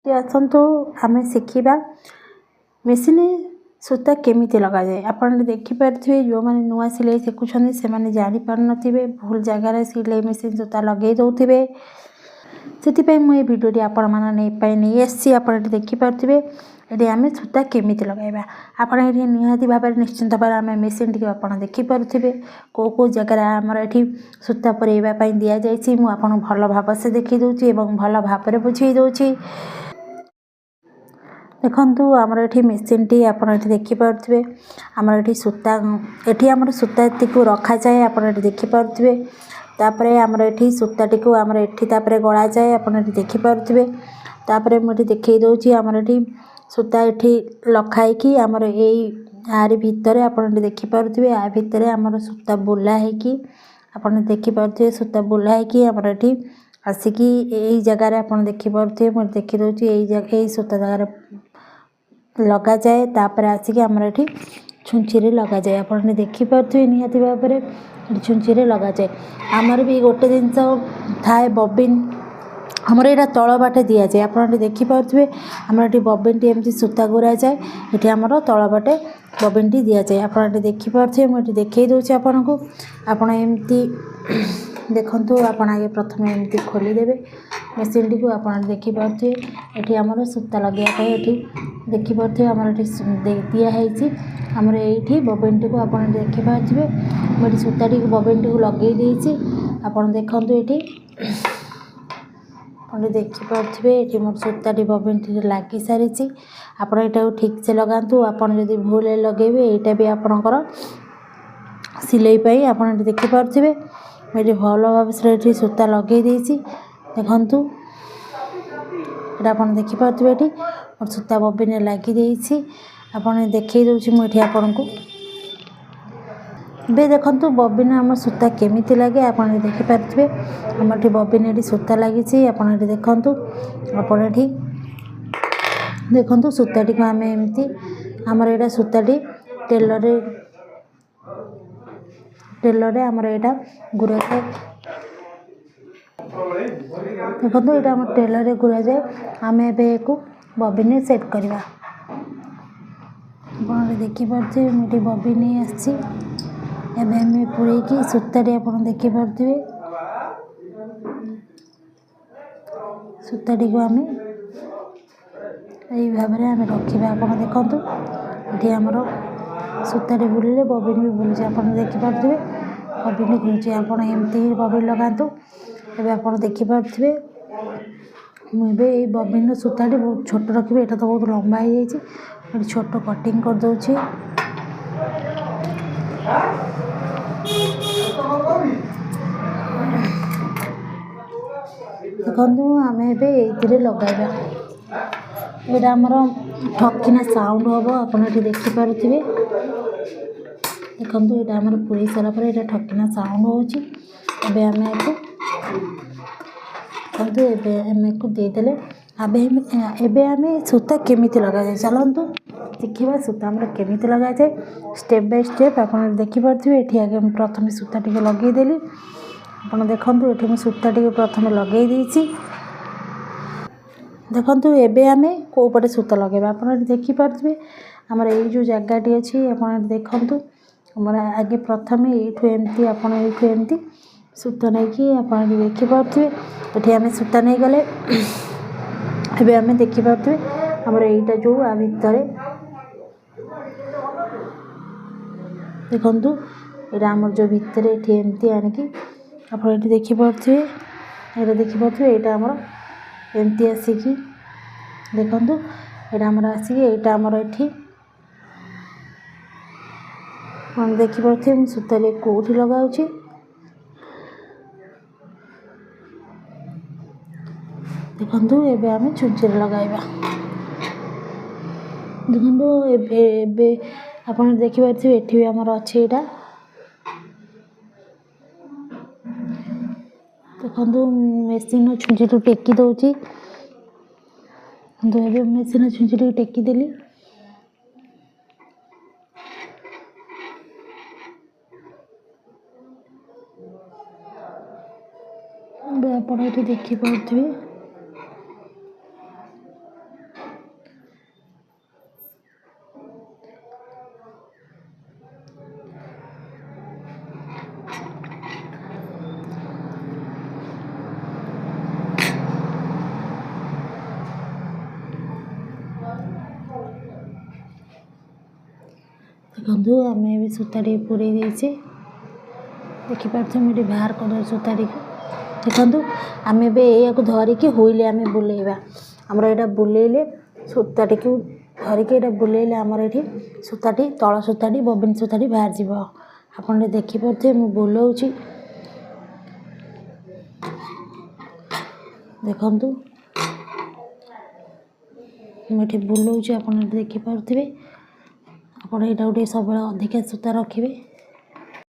आसतु आम शिखा मेसीन सूता केमी लग जाए। आप देखिपे जो मैंने नुआ सिलाई शिखुं से जापार थे भूल जगार सिलाई मेसीन सूता लगे दौरे से मुझे भिडियो आपण नहीं आसी आप देखिपे ये आम सूता केमी लगेगा। आप निहाती भाव निश्चिंत भाव आम मेसीन टी आप देखिपे कौ जगार आमर ये सूता पुरैवाई दि जाए मुझे भल भाव से देखी दूसरी भल भाव बुझे दूसरी। देखु आमर ये मेसीन टी आप देखिपे आमर ये सूता ये आमर सूता को रखा जाए आप देखिपे तापर आमर ये सूताटी को आमर ये गड़ा जाए आप देखिपे तापर मुझे देखई दूसरी आमर ये सूता ये लखाई कि आमर यार भितर आप देखिपे आ भितर आमर सूता बुला है आप देखिपे सूता बुला है आमर ये आसिकी यही जगार आप देखिपे मुझे देखी दूसरी यही सूता जगार लगा जाए तापर आसिक आमर ये छुंची लगा जाए। आप देखिपे निहाती भाव में छुंची लगा जाए। आमर भी गोटे जिनस थाए बबिन आमर यहाँ तल बाटे दि जाए आप देखिपे आमर ये बबिन टी एमती सूता गुरा जाए ये आमर तल बाटे बबिन टी दि जाए। आप देखिपे मुझे देखई दूसरी आपन को आपड़ एमती देखु आप आगे प्रथम एमती खोलीदेवे मेसीन टी को आप देखिपे ये आमर सूता लगे ये देखिपे आमर दिखाई आमर ये बबिन टी को आप देखिपे मुझे सूता टी बबिन टी को लगे देती आप देखु ये आप देखिपे ये मोर सूता टी बबिन टी लगी सारी आप ठीक से लगातु आप भूल लगे यहाँ भी आपणकर सिलाई आप देखिपे मुझे भल भाव से ये सूता लगे देखु यहाँ आप देखिपे ये मोर सूता बबिन लगी आप देखई दूसरी मुझे आपण को बे देखु बबिन आम सूता केमी लगे आप देखिपे आम ये बबिन ये सूता लगी आप देखु आप देखु सूताटी को आम एमती आमर यहाँ सूताटी टेलर आमर यहाँ गुरा जाए देखो ये आम टेलर गुरा जाए आम ए बबिन सेट करवा आप देखिपे मुझे बबिन आसी पूरे सूताटी आप देखिपे सूताटी को आम यही भाव में आम रखा आप देखु ये आमर सूताटी बुलिले बबिन भी बुलूचे आप देखिपे बबिन घूचे आप एमती बबिन लगातु एवं आप देखिपे मुझे ये बबिन सूताटी बहुत छोट रखी यहाँ तो बहुत लंबा हो जाए छोट कटिंग कर दूसरी देखु आम ये लगाइबा यहाँ आमर ठकिना साउंड हम आप देखिपे देखो यहाँ आमर पूरे सारापर यहाँ ठकिना साउंड होमें को देदेले एबे आम सूता केमी लगा जाए चलतु शिखा सूता आम केमी लगा जाए स्टेप बाय स्टेप आप देखिपे ये आगे प्रथम सूता टी लगेदेली आप देखु ये सूता टी प्रथम लगे देखु एबे आम कौ पटे सूता लगे आप देखिपे आमर ये जो जगहटी अच्छी आप देखु आमर आगे प्रथम यू एमती आप एमती सूता नहीं कि आप देखिपे ये आम सूता नहीं गले एबे आम देखिपे आमर यहीटा जो आ भितर देखु यहाँ आमर जो भितर ये एमती आणिकी आप देखिपे ये देखिपे यहाँ आमर एमती आसिकी देखु यहाँ आमर आसिकी यहाँ आमर ये देखिपे सूता कौटी लगाऊँगी देखु एबे आम छुंची लगाइबा देखु आप देखिपे ये भी आमर अच्छे यहाँ देखु मेसीन छुंची टेकी दौची मेसीन छुंची टेकी देली आप देखिपे ଦେଖନ୍ତୁ ଆମେ ଏବେ ସୂତାଟି ପୁରେଇ ଦେଇଛେ ଦେଖିପାରୁଥିବେ ମୁଁ ଏଠି ବାହାର କରିଦେଉଛି ସୂତାଟିକୁ ଦେଖନ୍ତୁ ଆମେ ଏବେ ଏଇଆକୁ ଧରିକି ହୁଇଲେ ଆମେ ବୁଲେଇବା ଆମର ଏଇଟା ବୁଲେଇଲେ ସୂତାଟିକୁ ଧରିକି ଏଇଟା ବୁଲେଇଲେ ଆମର ଏଠି ସୂତାଟି ତଳ ସୂତାଟି ବବିନ୍ ସୂତାଟି ବାହାରିଯିବ ଆପଣ ଏଠି ଦେଖିପାରୁଥିବେ ମୁଁ ବୁଲଉଛି ଦେଖନ୍ତୁ ମୁଁ ଏଠି ବୁଲଉଛି ଆପଣ ଏଠି ଦେଖିପାରୁଥିବେ ଆପଣ ଏଇଟା ଗୋଟେ ସବୁବେଳେ ଅଧିକା ସୂତା ରଖିବେ